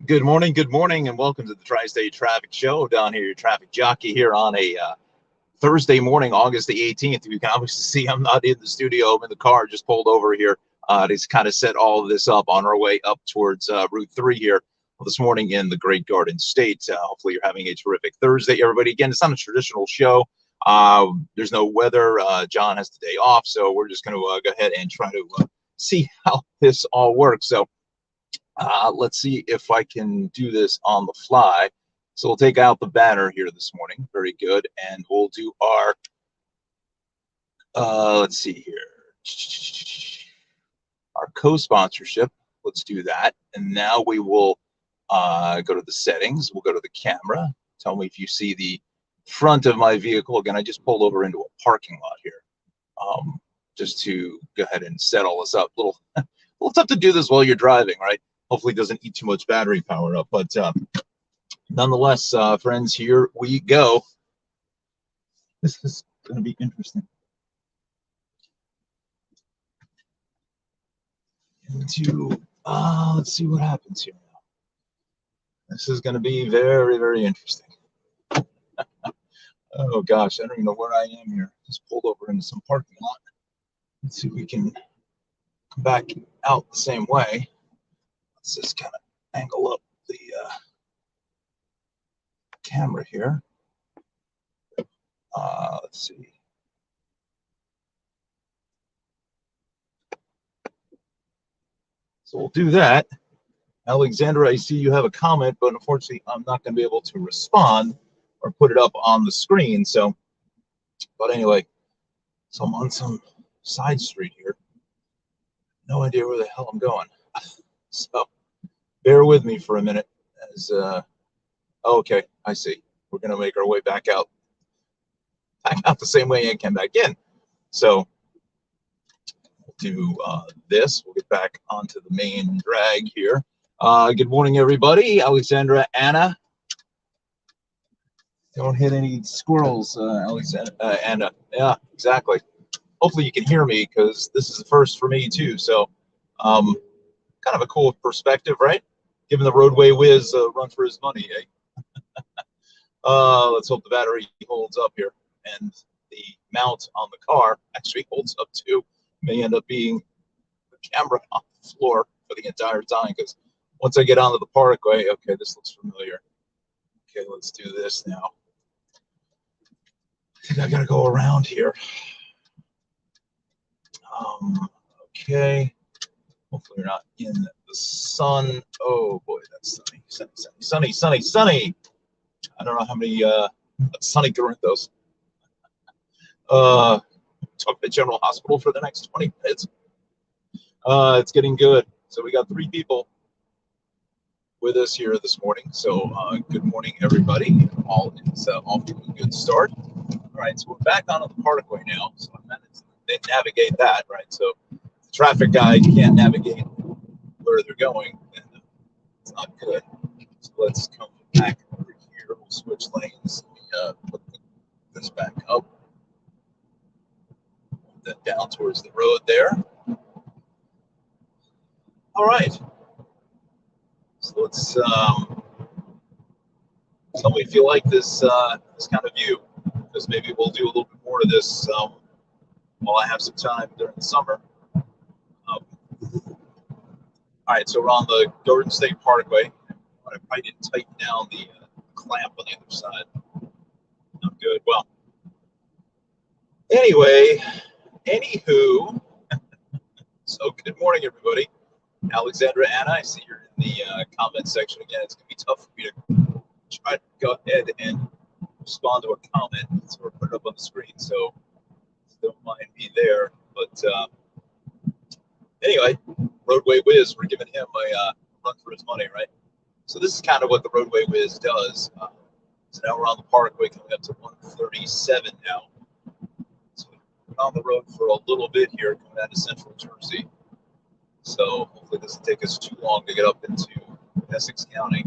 Good morning, and welcome to the Tri-State Traffic Show. Down here, your traffic jockey here on a Thursday morning, August the 18th. You can obviously see I'm not in the studio. I'm in the car, just pulled over here to kind of set all of this up on our way up towards Route 3 here this morning in the Great Garden State. Hopefully you're having a terrific Thursday, everybody. Again, it's not a traditional show. There's no weather. John has the day off, so we're just going to go ahead and try to see how this all works. So let's see if I can do this on the fly. So we'll take out the banner here this morning. Very good. And we'll do our, let's see here, our co-sponsorship. Let's do that. And now we will go to the settings. We'll go to the camera. Tell me if you see the front of my vehicle. Again, I just pulled over into a parking lot here just to go ahead and set all this up. A little tough to do this while you're driving, right? Hopefully it doesn't eat too much battery power up, but nonetheless, friends, here we go. This is going to be interesting. Let's see what happens here now. This is going to be very, very interesting. Oh gosh, I don't even know where I am here. Just pulled over into some parking lot. Let's see if we can come back out the same way. Let's just kind of angle up the camera here. Let's see. So we'll do that. Alexandra, I see you have a comment, but unfortunately, I'm not going to be able to respond or put it up on the screen. So, but anyway, so I'm on some side street here. No idea where the hell I'm going. So bear with me for a minute as okay, I see. We're gonna make our way back out the same way and come back in. So we'll do this. We'll get back onto the main drag here. Good morning, everybody. Alexandra, Anna. Don't hit any squirrels, Alexandra, Anna. Yeah, exactly. Hopefully you can hear me because this is the first for me too. So kind of a cool perspective, right? Giving the roadway whiz a run for his money, eh? Let's hope the battery holds up here, and the mount on the car actually holds up too. May end up being the camera on the floor for the entire time, because once I get onto the parkway, okay, this looks familiar. Okay, let's do this now. I think I gotta go around here. Okay. Hopefully we're not in the sun. Oh boy, that's sunny, sunny, sunny, sunny, sunny, sunny. I don't know how many sunny Corinthos. Talk to General Hospital for the next 20 minutes. It's getting good. So we got 3 people with us here this morning. So good morning, everybody. All is off to a good start. All right, so we're back onto the parkway now. So I managed to navigate that, right? So the traffic guide can't navigate where they're going, and it's not good. So let's come back over here. We'll switch lanes. Put this back up. Then down towards the road there. All right. So let's tell me if you like this this kind of view, because maybe we'll do a little bit more of this while I have some time during the summer. All right, so we're on the Garden State Parkway. I probably didn't tighten down the clamp on the other side. Not good. Well, anyway, anywho, so good morning, everybody. Alexandra, Anna, I see you're in the comment section again. It's going to be tough for me to try to go ahead and respond to a comment or put it up on the screen, so don't mind me there. But anyway, Roadway Whiz, we're giving him a run for his money, right? So this is kind of what the Roadway Whiz does. So now we're on the Parkway coming up to 137 now. So we've been on the road for a little bit here coming out of Central Jersey. So hopefully it doesn't take us too long to get up into Essex County.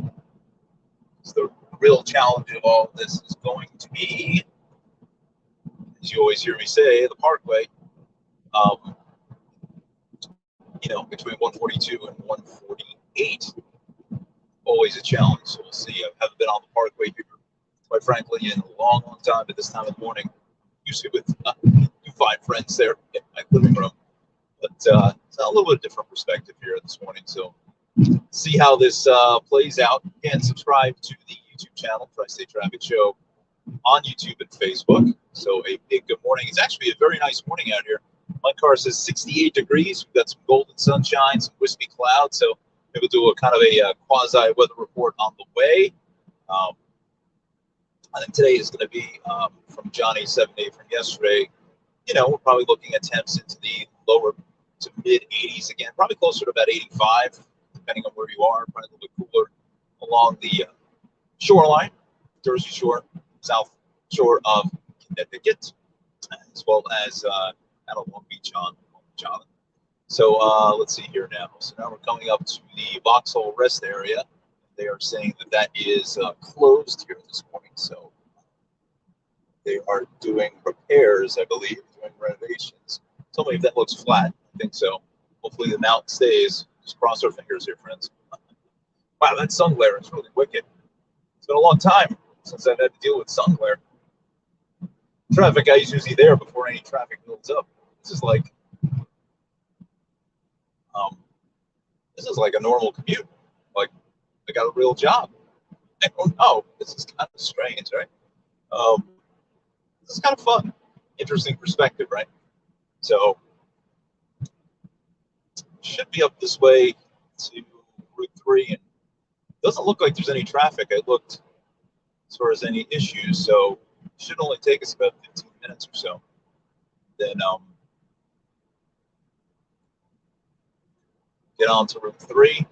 So the real challenge of all of this is going to be, as you always hear me say, the Parkway. You know, between 142 and 148, always always a challenge. So we'll see. I haven't been on the Parkway here, quite frankly, in a long, long time at this time of the morning. Usually with you find friends there in my living room. But it's a little bit different perspective here this morning. So see how this plays out. Again, subscribe to the YouTube channel, Tri-State Traffic Show, on YouTube and Facebook. So a big good morning. It's actually a very nice morning out here. My car says 68 degrees. We've got some golden sunshine, some wispy clouds. So maybe we'll do a kind of a quasi weather report on the way. I think today is going to be from Johnny 7-day from yesterday. You know, we're probably looking at temps into the lower to mid 80s again, probably closer to about 85, depending on where you are. Probably a little bit cooler along the shoreline, Jersey Shore, South Shore of Connecticut, as well as out of Long Beach on John. So let's see here now. So now we're coming up to the Vauxhall Rest area. They are saying that that is closed here this morning. So they are doing repairs, I believe, doing renovations. Tell me if that looks flat. I think so. Hopefully the mount stays. Just cross our fingers here, friends. Wow, that sun glare is really wicked. It's been a long time since I've had to deal with sun glare. Traffic guy is usually there before any traffic builds up. This is like a normal commute. Like I got a real job. I don't know. This is kind of strange, right? This is kind of fun. Interesting perspective, right? So should be up this way to Route 3, and it doesn't look like there's any traffic. I looked as far as any issues, so it should only take us about 15 minutes or so. Then get on to Route 3.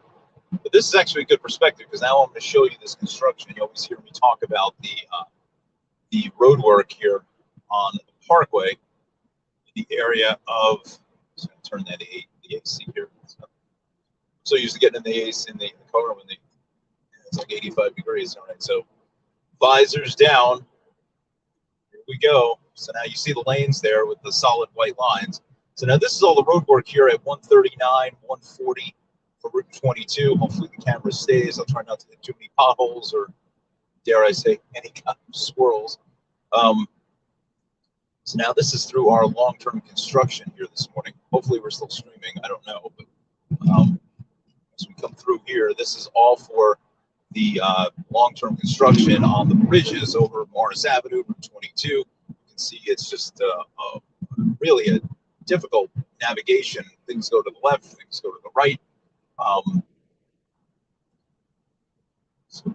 But this is actually a good perspective because now I'm going to show you this construction. You always hear me talk about the road work here on the Parkway, the area of. So I'm turn that the AC here. So used to getting in the AC in the car when it's like 85 degrees. All right, so visors down. Here we go. So now you see the lanes there with the solid white lines. So now this is all the road work here at 139, 140 for Route 22. Hopefully the camera stays. I'll try not to hit too many potholes or, dare I say, any kind of swirls. So now this is through our long-term construction here this morning. Hopefully we're still streaming. I don't know, but as we come through here, this is all for the long-term construction on the bridges over Morris Avenue, Route 22. You can see it's just really a difficult navigation. Things go to the left, things go to the right. So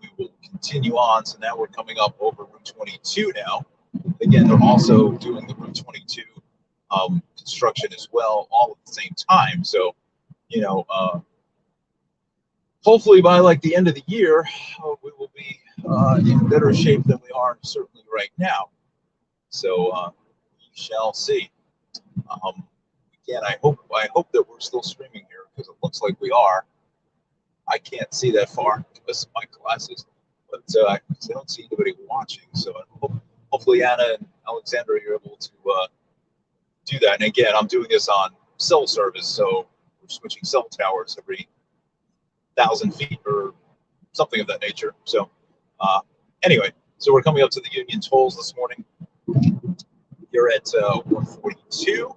we will continue on. So now we're coming up over Route 22 now. Again, they're also doing the Route 22 construction as well, all at the same time. So, you know, hopefully by like the end of the year, we will be in better shape than we are certainly right now. So we shall see. Again, I hope that we're still streaming here because it looks like we are. I can't see that far because of my glasses, but I don't see anybody watching. So hopefully Anna and Alexandra are able to do that. And again, I'm doing this on cell service, so we're switching cell towers every 1,000 feet or something of that nature. So anyway, so we're coming up to the Union tolls this morning. You're at 142.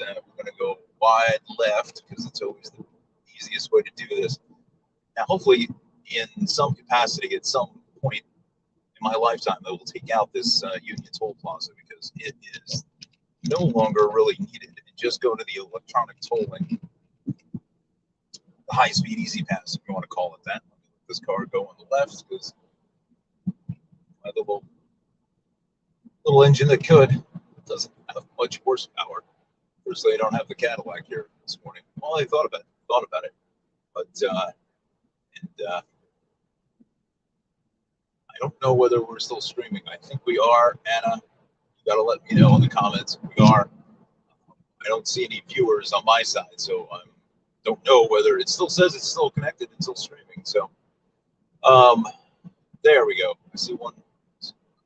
And we're going to go wide left because it's always the easiest way to do this. Now, hopefully, in some capacity, at some point in my lifetime, I will take out this Union Toll Plaza because it is no longer really needed. And just go to the electronic tolling, the high-speed easy pass, if you want to call it that. Let this car go on the left because my little engine that could doesn't have much horsepower. Firstly, I don't have the Cadillac here this morning. Well, I thought about it, but I don't know whether we're still streaming. I think we are. Anna, you got to let me know in the comments if we are. I don't see any viewers on my side, so I don't know whether it still says it's still connected and still streaming. So, there we go. I see one.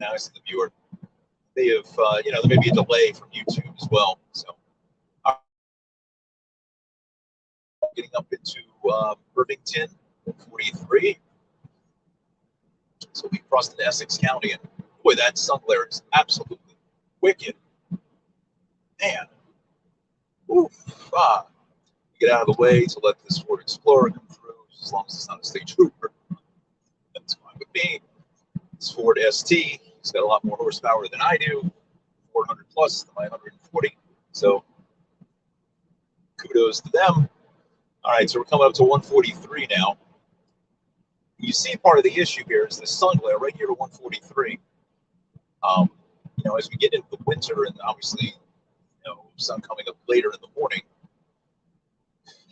Now I see the viewer. They have, there may be a delay from YouTube as well. So, getting up into Irvington, 43. So we crossed into Essex County, and boy, that sun glare is absolutely wicked. Man, oof. Get out of the way to let this Ford Explorer come through, as long as it's not a state trooper. That's fine with me. This Ford ST, it's got a lot more horsepower than I do, 400 plus than my 140. So kudos to them. All right, so we're coming up to 143 now. You see, part of the issue here is the sun glare right here to 143. As we get into the winter, and obviously, sun coming up later in the morning.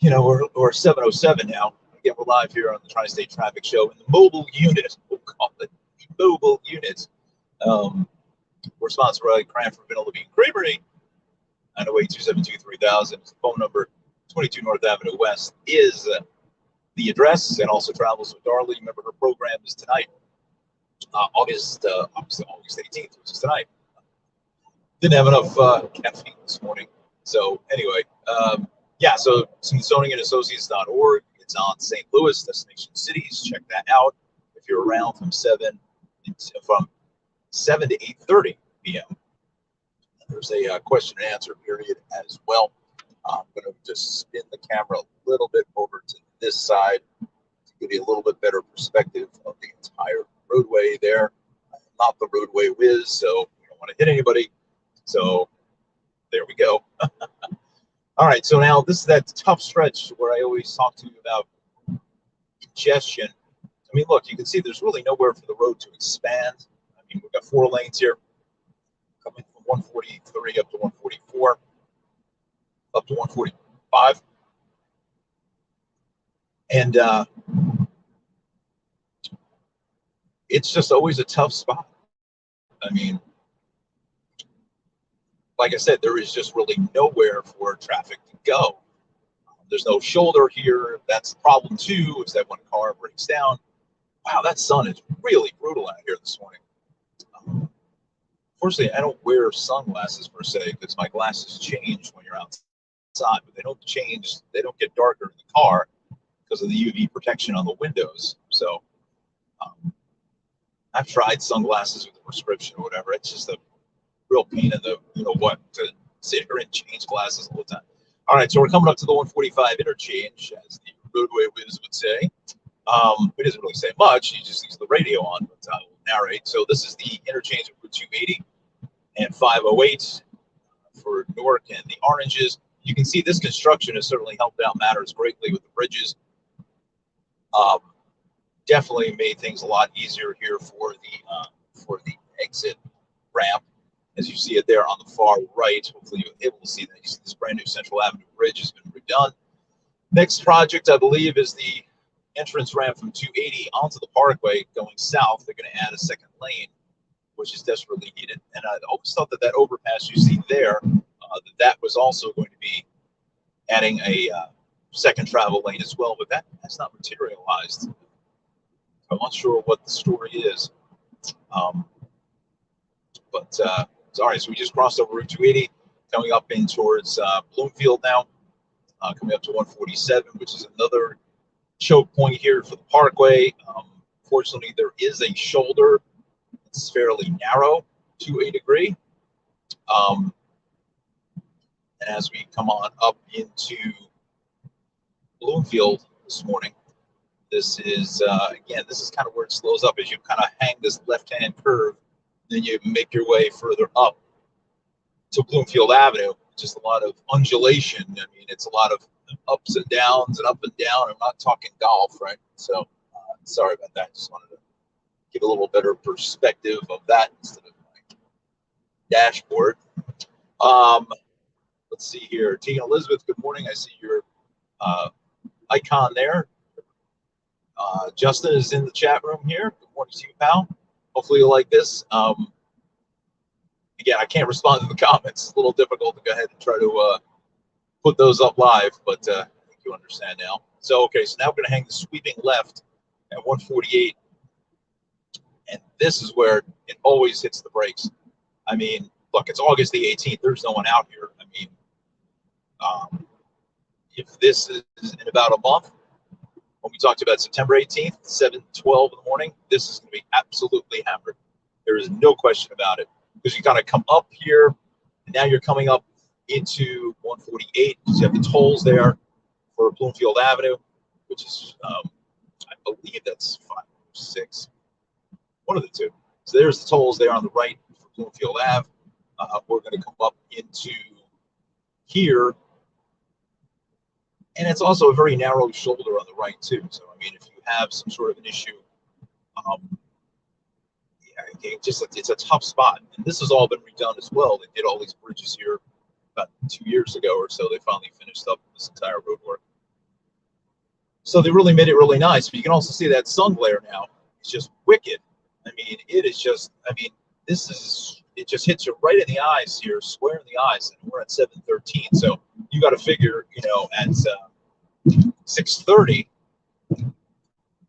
We're 7:07 now. Again, we're live here on the Tri-State Traffic Show in the mobile unit. We'll call it the mobile unit. We're sponsored by Cranford Vanilla Bean Creamery. 908-272-3000. The phone number, 22 North Avenue West, is the address, and also travels with Darley. Remember, her program is tonight, August 18th, which is tonight. Didn't have enough caffeine this morning. So anyway, so SmithsonianAssociates.org. It's on St. Louis, Destination Cities. Check that out if you're around from 7 to 8:30 p.m. There's a question and answer period as well. I'm going to just spin the camera a little bit over to this side to give you a little bit better perspective of the entire roadway there. I'm not the roadway whiz, so we don't want to hit anybody. So there we go. All right, so now this is that tough stretch where I always talk to you about congestion. I mean, look, you can see there's really nowhere for the road to expand. I mean, we've got 4 lanes here, coming from 143 up to 144, up to 145. And it's just always a tough spot. I mean, like I said, there is just really nowhere for traffic to go. There's no shoulder here. That's the problem too, is that when a car breaks down, wow, that sun is really brutal out here this morning. Fortunately, I don't wear sunglasses per se because my glasses change when you're outside, but they don't change. They don't get darker in the car because of the UV protection on the windows. So I've tried sunglasses with a prescription or whatever. It's just a real pain in the, to sit here and change glasses all the time. All right, so we're coming up to the 145 interchange, as the roadway whiz would say. It doesn't really say much. He just leaves the radio on, but I will narrate. So this is the interchange of Route 280 and 508 for Newark and the oranges. You can see this construction has certainly helped out matters greatly with the bridges. Definitely made things a lot easier here for the exit ramp, as you see it there on the far right. Hopefully you're able to see that. You see this brand new Central Avenue Bridge has been redone. Next project, I believe, is the entrance ramp from 280 onto the Parkway going south. They're going to add a second lane, which is desperately needed. And I always thought that overpass you see there, that was also going to be adding a second travel lane as well, but that has not materialized. I'm not sure what the story is. All right, so we just crossed over Route 280, coming up in towards Bloomfield now, coming up to 147, which is another choke point here for the Parkway. Fortunately, there is a shoulder. It's fairly narrow to a degree. And as we come on up into Bloomfield this morning, this is, again, this is kind of where it slows up as you kind of hang this left-hand curve. Then you make your way further up to Bloomfield Avenue. Just a lot of undulation. I mean, it's a lot of ups and downs and up and down. I'm not talking golf, right? So sorry about that. Just wanted to give a little better perspective of that instead of my dashboard. Let's see here. Tina Elizabeth, good morning. I see your icon there. Justin is in the chat room here. Good morning to you, pal. Hopefully you'll like this. Again, I can't respond to the comments. It's a little difficult to go ahead and try to put those up live, but I think you understand now. So, okay, so now we're going to hang the sweeping left at 148. And this is where it always hits the brakes. I mean, look, it's August the 18th. There's no one out here. I mean, if this is in about a month, when we talked about September 18th, 7:12 in the morning, this is going to be absolutely hammered. There is no question about it, because you kind of come up here, and now you're coming up into 148 because you have the tolls there for Bloomfield Avenue, which is, I believe that's 506, one of the two. So there's the tolls there on the right for Bloomfield Ave. We're going to come up into here, and it's also a very narrow shoulder on the right too. So I mean, if you have some sort of an issue, it's a tough spot. And this has all been redone as well. They did all these bridges here about 2 years ago or so. They finally finished up this entire road work. So they really made it really nice. But you can also see that sun glare now. It's just wicked. I mean, it is just, I mean, it just hits you right in the eyes here, square in the eyes. And we're at 7:13. So you got to figure, at 6:30,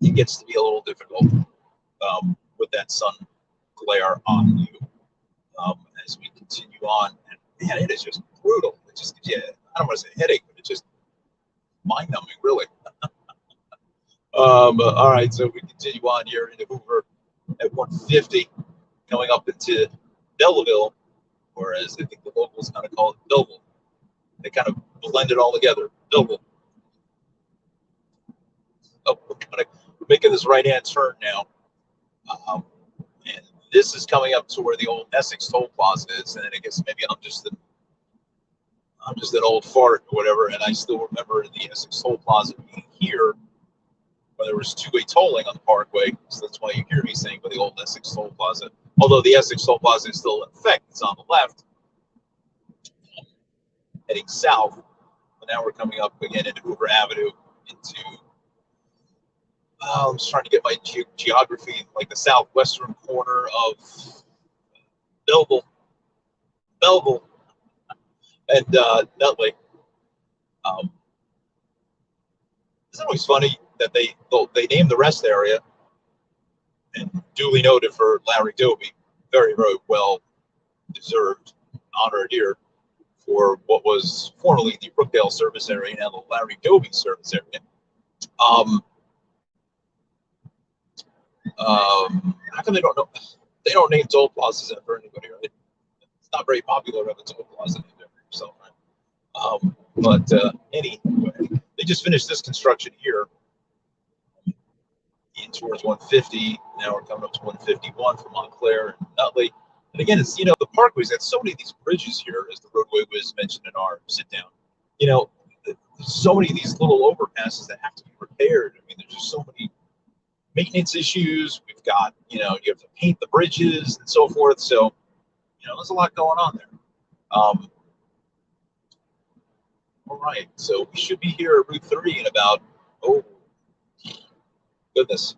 it gets to be a little difficult with that sun glare on you as we continue on. And man, it is just brutal. It just gives you, I don't want to say headache, but it's just mind numbing, really. All right, so we continue on here into Hoover at 150, going up into Belleville, or as I think the locals kind of call it, Belleville. They kind of blend it all together, Belleville. Oh, we're making this right-hand turn now. And this is coming up to where the old Essex Toll Plaza is, and I guess maybe I'm just an old fart or whatever, and I still remember the Essex Toll Plaza being here, where there was two-way tolling on the Parkway, so that's why you hear me saying for the old Essex Toll Plaza. Although the Essex Toll Plaza is still in effect, it's on the left, heading south. But now we're coming up again into Hoover Avenue, into I'm just trying to get my geography, like the southwestern corner of Belleville, and Nutley. It's always funny that they named the rest area, and duly noted for Larry Doby, very, very well deserved, honored here for what was formerly the Brookdale service area, now the Larry Doby service area. How come they don't know? They don't name toll plazas after anybody, right? It's not very popular to have a toll plaza named after yourself, right? But anyway, they just finished this construction here in towards 150. Now we're coming up to 151 from Montclair and Nutley. And again, it's, the Parkway's got so many of these bridges here, as the roadway was mentioned in our sit down. So many of these little overpasses that have to be repaired. I mean, there's just so many maintenance issues. We've got, you have to paint the bridges and so forth. So, there's a lot going on there. All right, so we should be here at Route 3 in about, oh, goodness,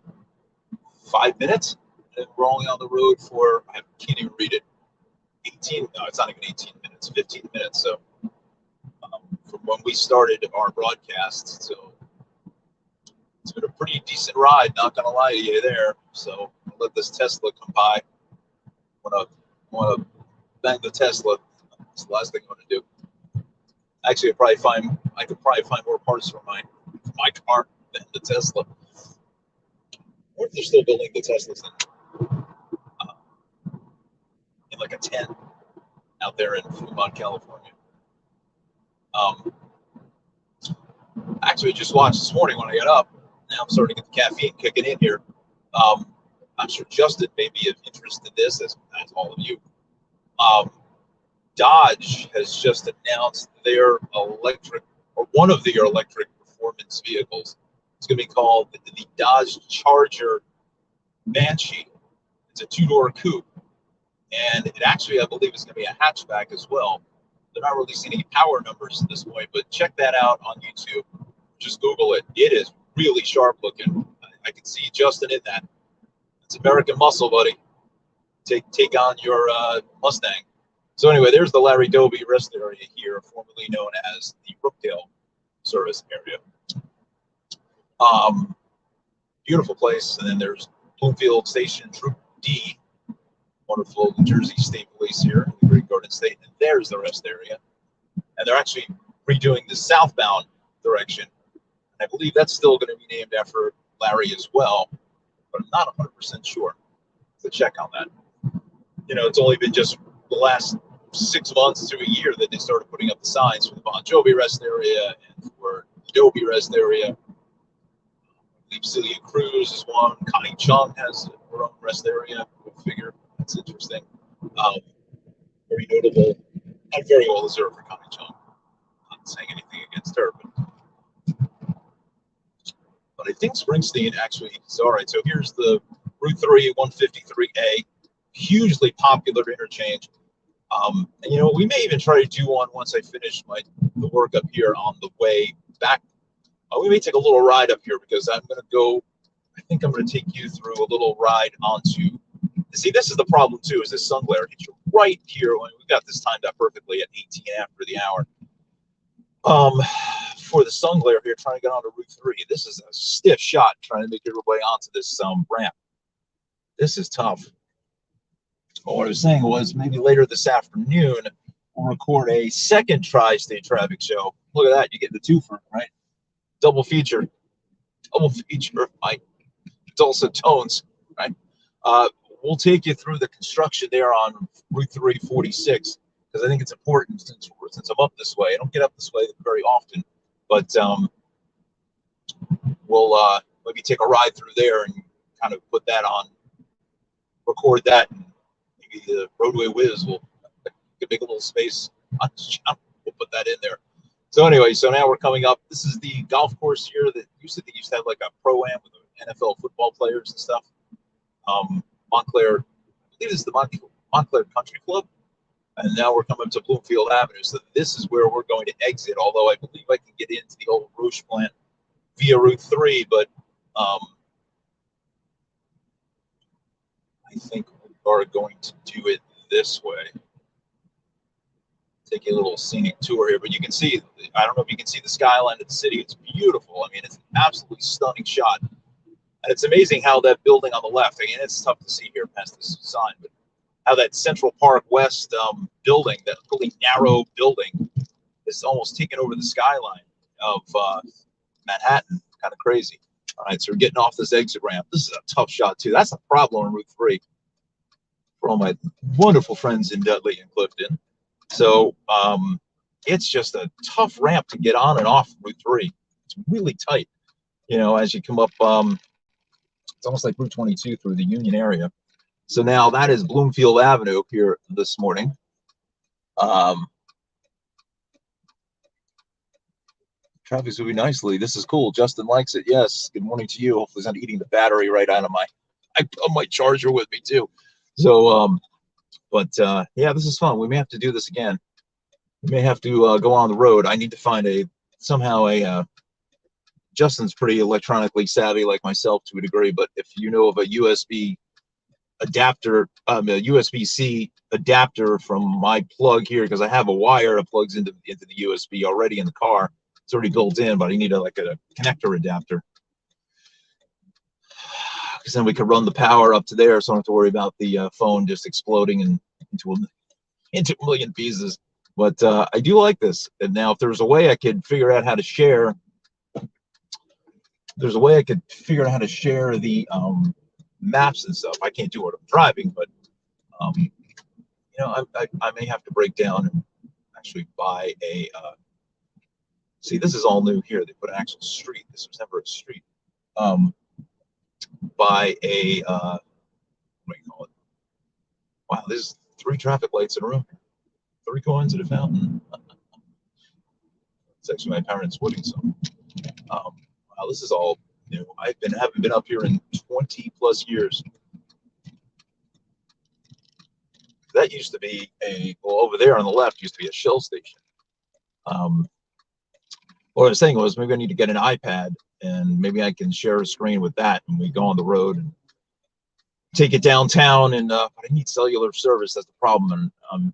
5 minutes. And we're only on the road for, I can't even read it, 18, no, it's not even 18 minutes, 15 minutes. So from when we started our broadcast, so it's been a pretty decent ride, not gonna lie to you there. So I'll let this Tesla come by. I wanna bang the Tesla. That's the last thing I'm gonna do. Actually, I could probably find more parts for my car than the Tesla. Or if they're still building the Teslas in like a tent out there in Fremont, California. Actually, I just watched this morning when I got up. Now I'm starting to get the caffeine kicking in here. I'm sure Justin may be of interest in this, as all of you. Dodge has just announced their electric, or one of their electric performance vehicles. It's going to be called the Dodge Charger Banshee. It's a two-door coupe, and it actually, I believe, is going to be a hatchback as well. They're not releasing any power numbers at this point, but check that out on YouTube. Just Google it. It is really sharp looking. I can see Justin in that. It's American muscle, buddy. Take on your Mustang. So anyway, there's the Larry Doby rest area here, formerly known as the Brookdale service area. Beautiful place. And then there's Bloomfield Station, Troop D, wonderful New Jersey State Police here, the Great Garden State. And there's the rest area. And they're actually redoing the southbound direction. And I believe that's still going to be named after Larry as well, but I'm not 100% sure. To check on that. You know, it's only been just the last 6 months to a year that they started putting up the signs for the Bon Jovi rest area and for the Adobe rest area. I believe Celia Cruz is one. Connie Chung has her own rest area. Go figure. That's interesting. Very notable and very well deserved for Connie Chung. Not saying anything against her, but I think Springsteen actually. So, all right, so here's the Route 3 153A, hugely popular interchange. And you know, we may even try to do one once I finish the work up here on the way back. We may take a little ride up here because I'm going to go. I think I'm going to take you through a little ride onto. See, this is the problem too. Is this sun glare hits you right here? When we got this timed out perfectly at 18 after the hour. For the sun glare here, trying to get onto Route 3. This is a stiff shot trying to make your way onto this ramp. This is tough. But what I was saying was maybe later this afternoon, we'll record a second Tri-State Traffic show. Look at that. You get the twofer, right? Double feature. Double feature by dulcet tones, right? We'll take you through the construction there on Route 346 because I think it's important since I'm up this way. I don't get up this way very often, but we'll maybe take a ride through there and kind of put that on, record that, and maybe the Roadway Whiz will make a little space on the channel. We'll put that in there. So anyway, so now we're coming up. This is the golf course here that used to have like a pro-am with NFL football players and stuff. Montclair, I believe this is the Montclair Country Club. And now we're coming to Bloomfield Avenue. So this is where we're going to exit, although I believe I can get into the old Roche plant via Route 3, but I think we are going to do it this way. Take a little scenic tour here, but you can see, I don't know if you can see the skyline of the city. It's beautiful. I mean, it's an absolutely stunning shot. And it's amazing how that building on the left, again, it's tough to see here past this sign, but how that Central Park West building, that really narrow building, is almost taking over the skyline of Manhattan. Kind of crazy. All right, so we're getting off this exit ramp. This is a tough shot, too. That's a problem on Route 3 for all my wonderful friends in Dudley and Clifton. So it's just a tough ramp to get on and off Route 3. It's really tight, you know, as you come up. It's almost like Route 22 through the Union area. So now that is Bloomfield Avenue here this morning. Traffic's moving nicely. This is cool. Justin likes it. Yes. Good morning to you. Hopefully, he's not eating the battery right out of my. I put my charger with me too. So, yeah, this is fun. We may have to do this again. We may have to go on the road. I need to find somehow a. Justin's pretty electronically savvy like myself to a degree, but if you know of a USB adapter, a USB-C adapter from my plug here, because I have a wire that plugs into the USB already in the car. It's already built in, but I need a connector adapter. Because then we could run the power up to there, so I don't have to worry about the phone just exploding into a million pieces. But I do like this. And now if there's a way I could figure out how to share, the maps and stuff. I can't do it when I'm driving, but you know, I may have to break down and actually buy a. See, this is all new here. They put an actual street. This was never a street. Buy a what do you call it? Wow, there's 3 traffic lights in a room. 3 coins at a fountain. It's actually my parents' wedding song. Wow, this is all new. I haven't been up here in 20 plus years. That used to be over there on the left used to be a Shell station. What I was saying was maybe I need to get an iPad and maybe I can share a screen with that and we go on the road and take it downtown. And but I need cellular service. That's the problem. And I'm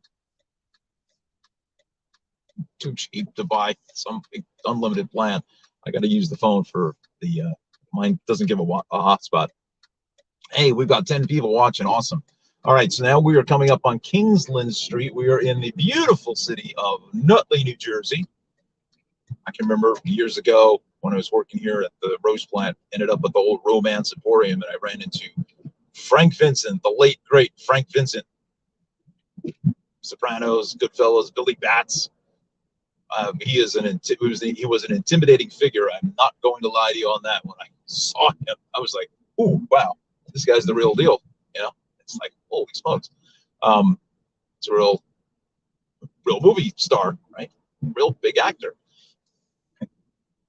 too cheap to buy some unlimited plan. I got to use the phone for the mine doesn't give a hotspot. Hey, we've got 10 people watching. Awesome. All right, so now we are coming up on Kingsland Street. We are in the beautiful city of Nutley, New Jersey. I can remember years ago when I was working here at the Roche plant, ended up at the old Romance Emporium, and I ran into Frank Vincent, the late great Frank Vincent. Sopranos, Goodfellas, Billy Bats. He was an intimidating figure. I'm not going to lie to you on that. When I saw him, I was like, "Ooh, wow, this guy's the real deal." You know, it's like, holy smokes. It's a real movie star, right? Real big actor.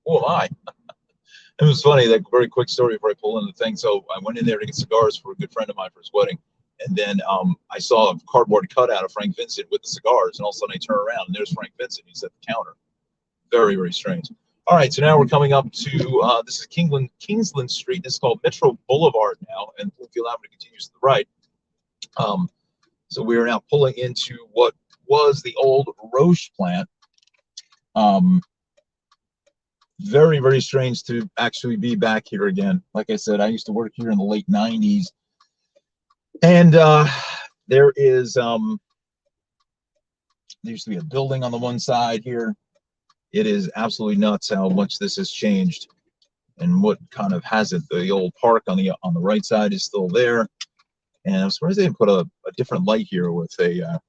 Who am I? It was funny, that very quick story before I pull in the thing. So I went in there to get cigars for a good friend of mine for his wedding. And then I saw a cardboard cutout of Frank Vincent with the cigars. And all of a sudden I turn around and there's Frank Vincent. He's at the counter. Very, very strange. All right, so now we're coming up to, this is Kingsland Street. This is called Metro Boulevard now. And Bloomfield Avenue continues to the right. So we are now pulling into what was the old Roche plant. Very, very strange to actually be back here again. Like I said, I used to work here in the late 90s. And there used to be a building on the one side here. It is absolutely nuts how much this has changed and what kind of has it. The old park on the right side is still there. And I'm surprised they didn't put a different light here with an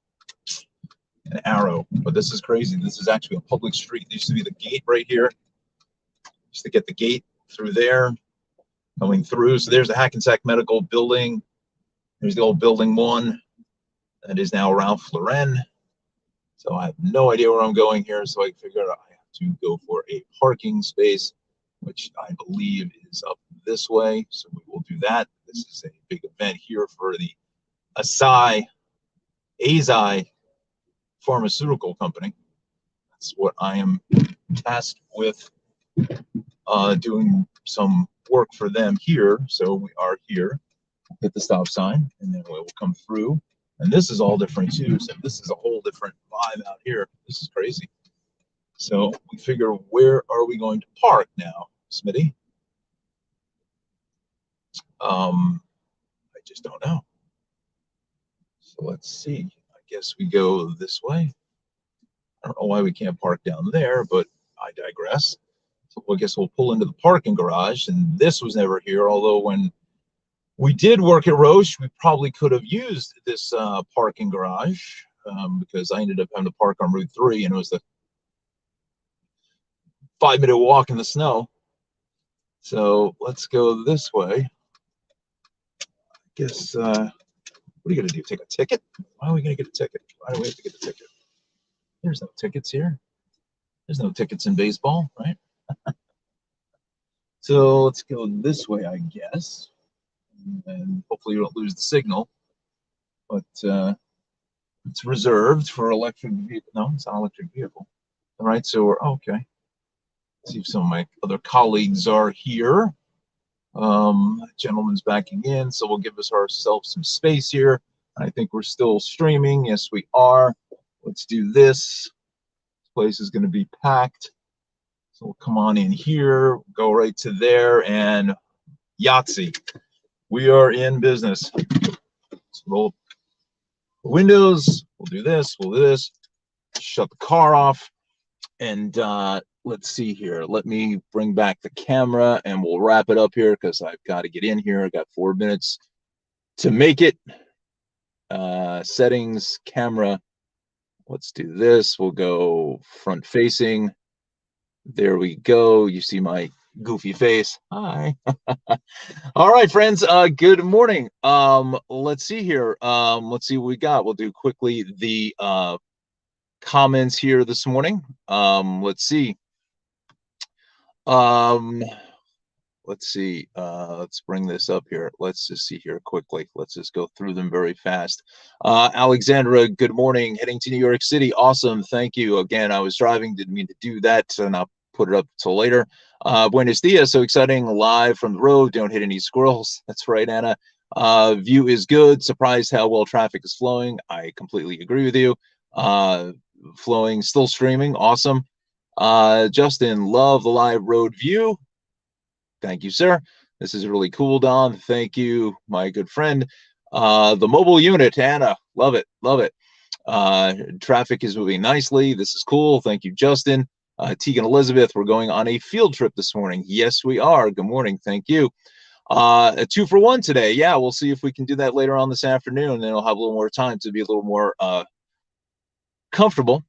arrow. But this is crazy. This is actually a public street. There used to be the gate right here. Just to get the gate through there, coming through. So there's the Hackensack Medical Building. There's the old Building 1. That is now Ralph Lauren. So I have no idea where I'm going here. So I figured I have to go for a parking space, which I believe is up this way. So we will do that. This is a big event here for the Azi Pharmaceutical Company. That's what I am tasked with. Doing some work for them here. So we are here, hit the stop sign, and then we will come through. And this is all different too. So this is a whole different vibe out here. This is crazy. So we figure, where are we going to park now, Smitty? I just don't know. So let's see. I guess we go this way. I don't know why we can't park down there, but I digress. So I guess we'll pull into the parking garage, and this was never here, although when we did work at Roche, we probably could have used this parking garage because I ended up having to park on Route 3, and it was the 5-minute walk in the snow. So let's go this way. I guess, what are you going to do, take a ticket? Why are we going to get a ticket? Why do we have to get a ticket? There's no tickets here. There's no tickets in baseball, right? So let's go this way, I guess, and hopefully you don't lose the signal. But it's reserved for electric vehicle. No, it's not an electric vehicle. All right, so we're okay. Let's see if some of my other colleagues are here. Gentleman's backing in, so we'll give ourselves some space here. I think we're still streaming. Yes, we are. Let's do this. This place is going to be packed. So we'll come on in here, go right to there, and Yahtzee. We are in business. So roll the windows. We'll do this. We'll do this. Shut the car off. And let's see here. Let me bring back the camera, and we'll wrap it up here because I've got to get in here. I got 4 minutes to make it. Settings, camera. Let's do this. We'll go front facing. There we go. You see my goofy face. Hi. All right, friends. Good morning. Let's see here. Let's see what we got. We'll do quickly the comments here this morning. Let's see. Let's see. Let's bring this up here. Let's just see here quickly. Let's just go through them very fast. Alexandra, good morning. Heading to New York City. Awesome. Thank you. Again, I was driving. Didn't mean to do that, and I'll put it up till later. Buenos dias. So exciting. Live from the road. Don't hit any squirrels. That's right, Anna. View is good. Surprised how well traffic is flowing. I completely agree with you. Flowing, still streaming. Awesome. Justin, love the live road view. Thank you, sir. This is really cool, Don. Thank you, my good friend. The mobile unit, Anna. Love it. Love it. Traffic is moving nicely. This is cool. Thank you, Justin. Tegan Elizabeth, we're going on a field trip this morning. Yes, we are. Good morning. Thank you. A 2-for-1 today. Yeah, we'll see if we can do that later on this afternoon. Then I'll have a little more time to be a little more comfortable.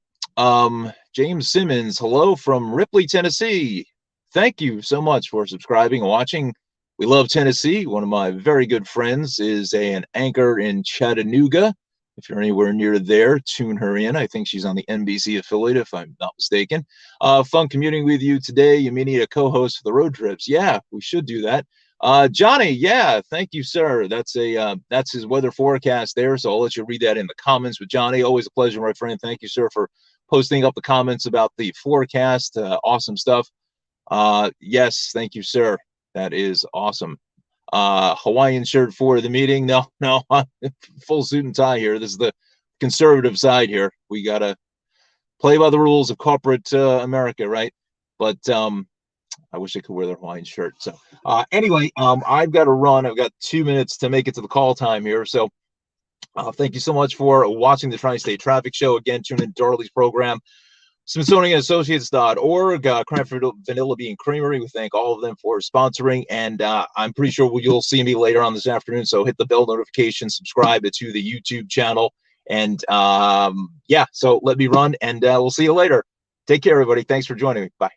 James Simmons, hello from Ripley, Tennessee. Thank you so much for subscribing and watching. We love Tennessee. One of my very good friends is an anchor in Chattanooga. If you're anywhere near there, tune her in. I think she's on the NBC affiliate, if I'm not mistaken. Fun commuting with you today. You may need a co-host for the road trips. Yeah, we should do that. Johnny, yeah, thank you, sir. That's his weather forecast there. So I'll let you read that in the comments with Johnny. Always a pleasure, my friend. Thank you, sir, for posting up the comments about the forecast. Awesome stuff. Yes, thank you, sir. That is awesome. Hawaiian shirt for the meeting. No, full suit and tie here. This is the conservative side here. We got to play by the rules of corporate America, right? But I wish I could wear the Hawaiian shirt. So anyway, I've got to run. I've got 2 minutes to make it to the call time here. So thank you so much for watching the Tri-State Traffic Show. Again, tune in to Darley's program. SmithsonianAssociates.org, Cranford Vanilla Bean Creamery. We thank all of them for sponsoring, and I'm pretty sure you'll see me later on this afternoon. So hit the bell notification, subscribe to the YouTube channel, and yeah. So let me run, and we'll see you later. Take care, everybody. Thanks for joining me. Bye.